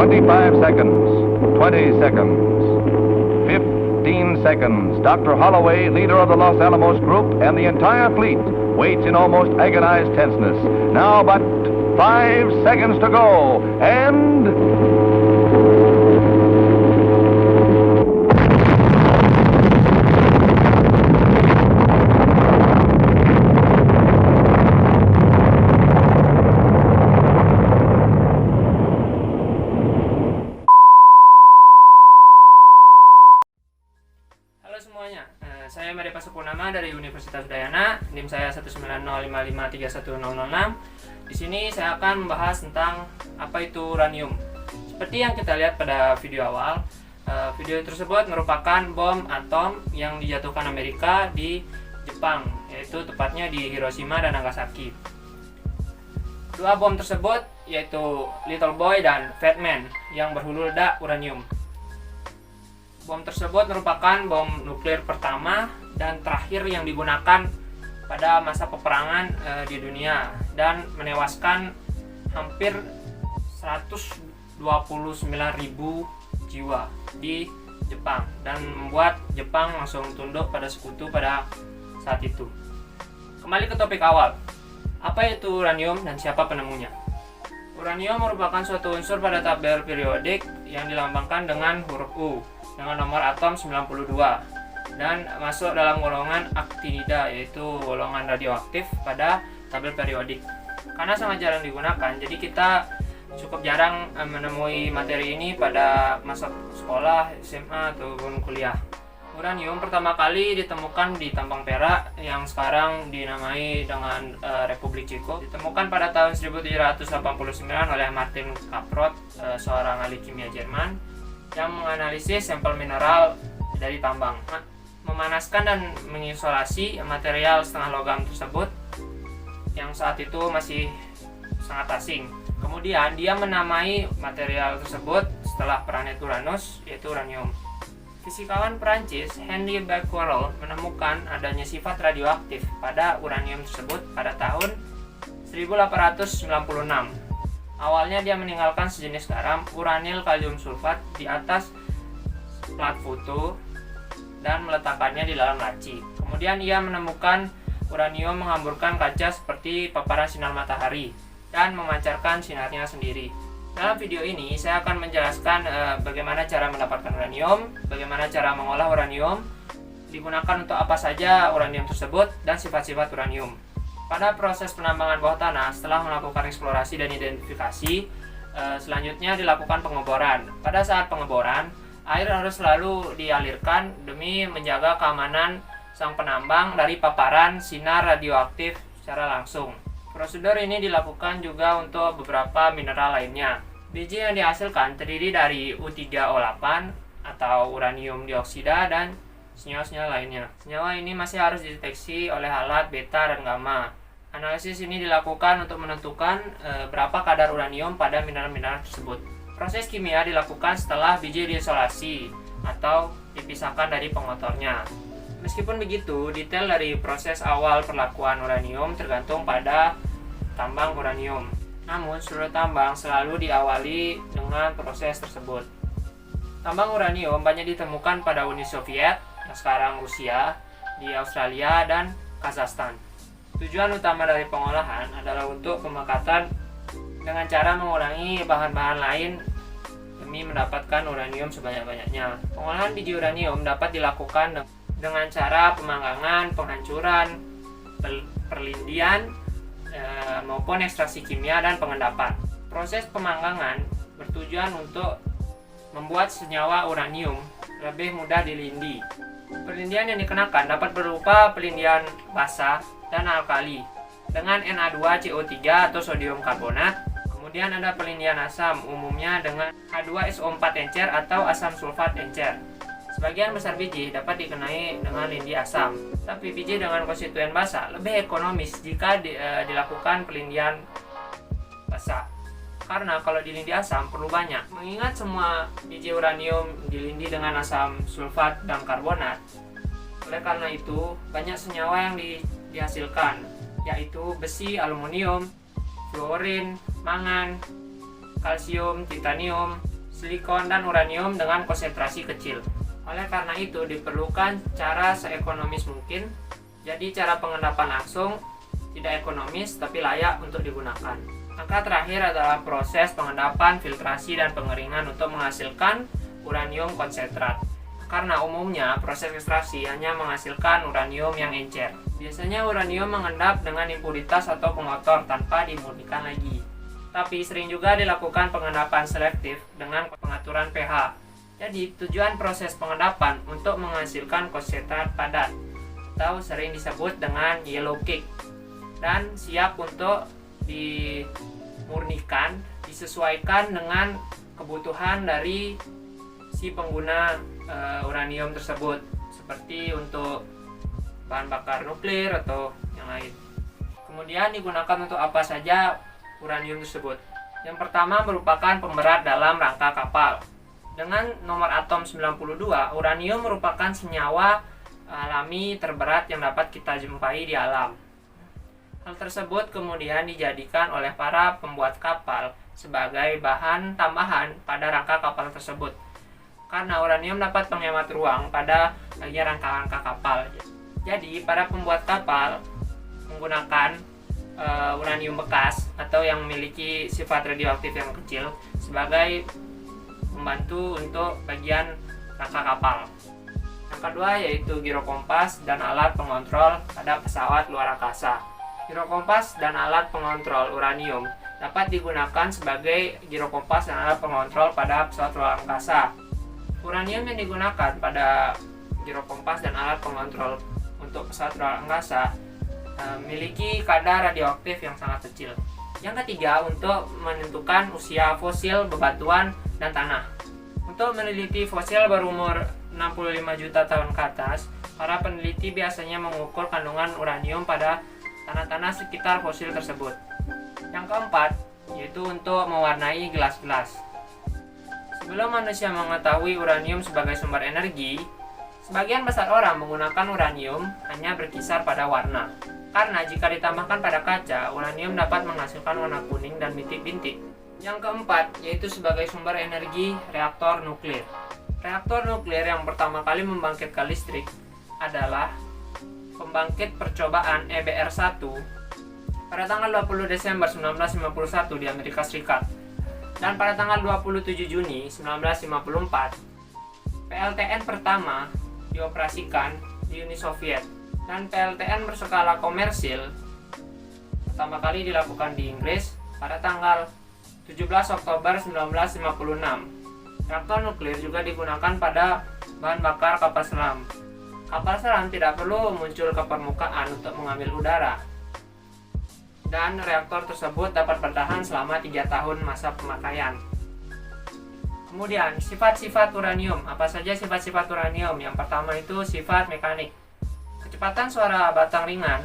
25 seconds, 20 seconds, 15 seconds. Dr. Holloway, leader of the Los Alamos group, and the entire fleet waits in almost agonized tenseness. Now but 5 seconds to go, and... Semuanya, saya Maria Pasupunama dari Universitas Udayana, NIM saya 19055310006. Di sini saya akan membahas tentang apa itu uranium. Seperti yang kita lihat pada video awal, video tersebut merupakan bom atom yang dijatuhkan Amerika di Jepang, yaitu tepatnya di Hiroshima dan Nagasaki. Dua bom tersebut yaitu Little Boy dan Fat Man yang berhulu ledak uranium. Bom tersebut merupakan bom nuklir pertama dan terakhir yang digunakan pada masa peperangan di dunia dan menewaskan hampir 129.000 jiwa di Jepang dan membuat Jepang langsung tunduk pada sekutu pada saat itu. Kembali ke topik awal. Apa itu uranium dan siapa penemunya? Uranium merupakan suatu unsur pada tabel periodik yang dilambangkan dengan huruf U dengan nomor atom 92 dan masuk dalam golongan aktinida, yaitu golongan radioaktif pada tabel periodik. Karena sangat jarang digunakan, jadi kita cukup jarang menemui materi ini pada masa sekolah, SMA ataupun kuliah. Uranium pertama kali ditemukan di tambang perak yang sekarang dinamai dengan Republik Ceko. Ditemukan pada tahun 1789 oleh Martin Caprot, seorang ahli kimia Jerman yang menganalisis sampel mineral dari tambang, memanaskan dan mengisolasi material setengah logam tersebut yang saat itu masih sangat asing. Kemudian dia menamai material tersebut setelah planet Uranus, yaitu uranium. Fisikawan Prancis Henri Becquerel menemukan adanya sifat radioaktif pada uranium tersebut pada tahun 1896. Awalnya dia meninggalkan sejenis garam, uranil kalium sulfat, di atas plat foto dan meletakkannya di dalam laci. Kemudian ia menemukan uranium menghamburkan kaca seperti paparan sinar matahari dan memancarkan sinarnya sendiri. Dalam video ini saya akan menjelaskan bagaimana cara mendapatkan uranium, bagaimana cara mengolah uranium, digunakan untuk apa saja uranium tersebut, dan sifat-sifat uranium. Pada proses penambangan bawah tanah, setelah melakukan eksplorasi dan identifikasi, selanjutnya dilakukan pengeboran. Pada saat pengeboran, air harus selalu dialirkan demi menjaga keamanan sang penambang dari paparan sinar radioaktif secara langsung. Prosedur ini dilakukan juga untuk beberapa mineral lainnya. Biji yang dihasilkan terdiri dari U3O8 atau uranium dioksida dan senyawa-senyawa lainnya. Senyawa ini masih harus dideteksi oleh alat beta dan gamma. Analisis ini dilakukan untuk menentukan berapa kadar uranium pada mineral-mineral tersebut. Proses kimia dilakukan setelah biji diisolasi atau dipisahkan dari pengotornya. Meskipun begitu, detail dari proses awal perlakuan uranium tergantung pada tambang uranium. Namun, seluruh tambang selalu diawali dengan proses tersebut. Tambang uranium banyak ditemukan pada Uni Soviet, yang sekarang Rusia, di Australia, dan Kazakhstan. Tujuan utama dari pengolahan adalah untuk pemekatan dengan cara mengurangi bahan-bahan lain demi mendapatkan uranium sebanyak-banyaknya. Pengolahan biji uranium dapat dilakukan dengan cara pemanggangan, penghancuran, perlindian, maupun ekstraksi kimia dan pengendapan. Proses pemanggangan bertujuan untuk membuat senyawa uranium lebih mudah dilindi. Perlindian yang dikenakan dapat berupa perlindian basa dan alkali dengan Na2CO3 atau sodium karbonat. Kemudian ada perlindian asam, umumnya dengan H2SO4 encer atau asam sulfat encer. Sebagian besar biji dapat dikenai dengan lindi asam, tapi biji dengan konstituen basa lebih ekonomis jika dilakukan pelindian basa. Karena kalau dilindi asam perlu banyak. Mengingat semua biji uranium dilindi dengan asam sulfat dan karbonat, oleh karena itu banyak senyawa yang dihasilkan, yaitu besi, aluminium, fluorin, mangan, kalsium, titanium, silikon dan uranium dengan konsentrasi kecil. Oleh karena itu diperlukan cara seekonomis mungkin. Jadi cara pengendapan langsung tidak ekonomis tapi layak untuk digunakan. Langkah terakhir adalah proses pengendapan, filtrasi, dan pengeringan untuk menghasilkan uranium konsentrat. Karena umumnya proses ekstraksi hanya menghasilkan uranium yang encer. Biasanya uranium mengendap dengan impuritas atau pengotor tanpa dimurnikan lagi. Tapi sering juga dilakukan pengendapan selektif dengan pengaturan pH. Jadi tujuan proses pengendapan untuk menghasilkan konsentrat padat atau sering disebut dengan yellow cake, dan siap untuk dimurnikan disesuaikan dengan kebutuhan dari si pengguna uranium tersebut, seperti untuk bahan bakar nuklir atau yang lain. Kemudian digunakan untuk apa saja uranium tersebut? Yang pertama merupakan pemberat dalam rangka kapal. Dengan nomor atom 92, uranium merupakan senyawa alami terberat yang dapat kita jumpai di alam. Hal tersebut kemudian dijadikan oleh para pembuat kapal sebagai bahan tambahan pada rangka kapal tersebut. Karena uranium dapat menghemat ruang pada bagian rangka-rangka kapal. Jadi, para pembuat kapal menggunakan uranium bekas atau yang memiliki sifat radioaktif yang kecil sebagai membantu untuk bagian rangka kapal. Yang kedua yaitu girokompas dan alat pengontrol pada pesawat luar angkasa. Girokompas dan alat pengontrol uranium dapat digunakan sebagai girokompas dan alat pengontrol pada pesawat luar angkasa. Uranium yang digunakan pada girokompas dan alat pengontrol untuk pesawat luar angkasa memiliki kadar radioaktif yang sangat kecil. Yang ketiga, untuk menentukan usia fosil bebatuan dan tanah. Untuk meneliti fosil berumur 65 juta tahun ke atas, para peneliti biasanya mengukur kandungan uranium pada tanah-tanah sekitar fosil tersebut. Yang keempat, yaitu untuk mewarnai gelas-gelas. Sebelum manusia mengetahui uranium sebagai sumber energi, sebagian besar orang menggunakan uranium hanya berkisar pada warna. Karena jika ditambahkan pada kaca, uranium dapat menghasilkan warna kuning dan bintik-bintik. Yang keempat, yaitu sebagai sumber energi reaktor nuklir. Reaktor nuklir yang pertama kali membangkitkan listrik adalah pembangkit percobaan EBR-1 pada tanggal 20 Desember 1951 di Amerika Serikat. Dan pada tanggal 27 Juni 1954, PLTN pertama dioperasikan di Uni Soviet. Dan PLTN berskala komersil pertama kali dilakukan di Inggris pada tanggal 17 Oktober 1956. Reaktor nuklir juga digunakan pada bahan bakar kapal selam. Kapal selam tidak perlu muncul ke permukaan untuk mengambil udara. Dan reaktor tersebut dapat bertahan selama 3 tahun masa pemakaian. Kemudian, sifat-sifat uranium. Apa saja sifat-sifat uranium? Yang pertama itu sifat mekanik. Kecepatan suara batang ringan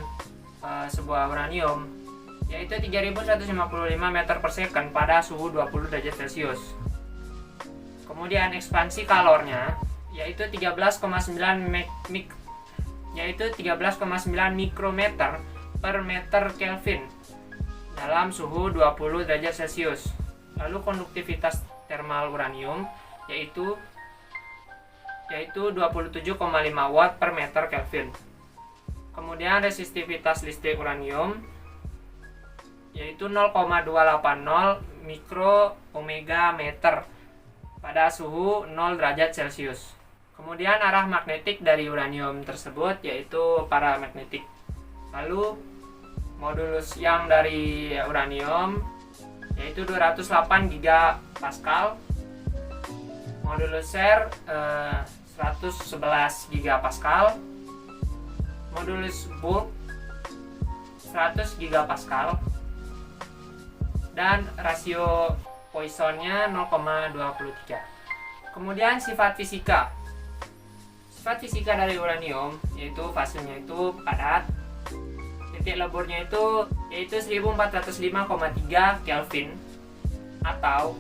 sebuah uranium yaitu 3155 meter per second pada suhu 20 derajat Celcius. Kemudian ekspansi kalornya yaitu 13,9 mikrometer per meter Kelvin dalam suhu 20 derajat Celcius. Lalu konduktivitas termal uranium yaitu 27,5 watt per meter Kelvin. Kemudian resistivitas listrik uranium yaitu 0,280 mikroohmega meter pada suhu 0 derajat Celcius. Kemudian arah magnetik dari uranium tersebut yaitu paramagnetik. Lalu modulus yang dari uranium yaitu 208 gigapascal. Modulus SER 111 gigapascal. Modulus bulk 100 gigapascal. Dan rasio Poissonnya 0,23. Kemudian sifat fisika. Sifat fisika dari uranium yaitu fasenya itu padat. Titik leburnya yaitu 1405,3 Kelvin atau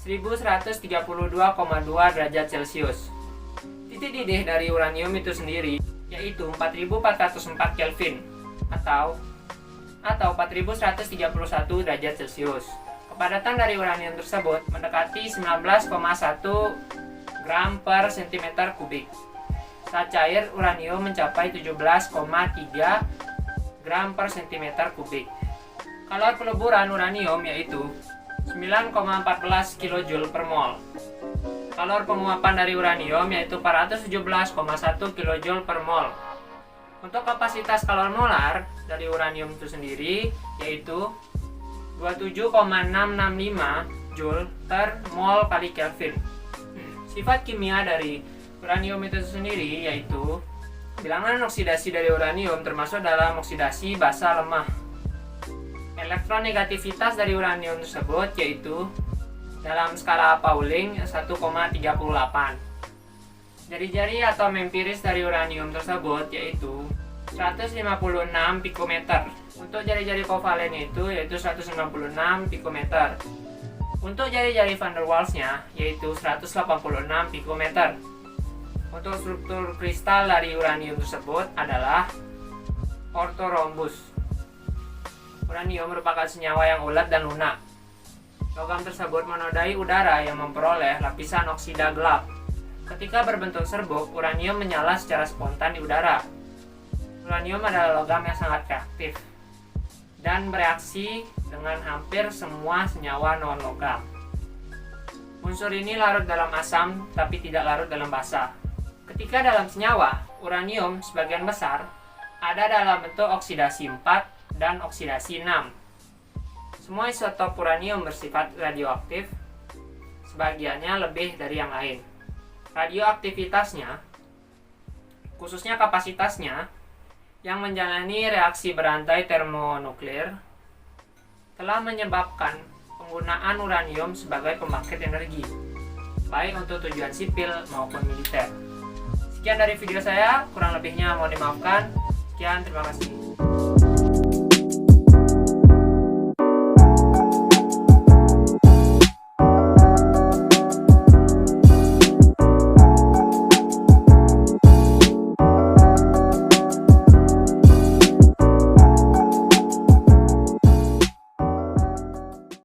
1132,2 derajat Celcius. Titik didih dari uranium itu sendiri yaitu 4404 Kelvin atau 4131 derajat Celcius. Kepadatan dari uranium tersebut mendekati 19,1 gram per cm kubik. Saat cair, uranium mencapai 17,3 gram per cm kubik. Kalor peleburan uranium yaitu 9,14 kJ per mol. Kalor penguapan dari uranium yaitu 417,1 kJ per mol. Untuk kapasitas kalor molar dari uranium itu sendiri yaitu 27,665 Joule per mol kali Kelvin. Sifat kimia dari uranium itu sendiri yaitu bilangan oksidasi dari uranium termasuk dalam oksidasi basa lemah. Elektronegativitas dari uranium tersebut yaitu dalam skala Pauling 1,38. Jari-jari atom empiris dari uranium tersebut yaitu 156 pikometer. Untuk jari-jari kovalen itu yaitu 196 pikometer. Untuk jari-jari van der Waals-nya yaitu 186 pikometer. Untuk struktur kristal dari uranium tersebut adalah orthorhombus. Uranium merupakan senyawa yang ulet dan lunak. Logam tersebut menodai udara yang memperoleh lapisan oksida gelap. Ketika berbentuk serbuk, uranium menyala secara spontan di udara. Uranium adalah logam yang sangat reaktif dan bereaksi dengan hampir semua senyawa non-logam. Unsur ini larut dalam asam tapi tidak larut dalam basa. Ketika dalam senyawa, uranium sebagian besar ada dalam bentuk oksidasi 4 dan oksidasi 6. Semua isotop uranium bersifat radioaktif, sebagiannya lebih dari yang lain. Radioaktivitasnya, khususnya kapasitasnya, yang menjalani reaksi berantai termonuklir, telah menyebabkan penggunaan uranium sebagai pembangkit energi, baik untuk tujuan sipil maupun militer. Sekian dari video saya, kurang lebihnya mohon dimaafkan. Sekian, terima kasih.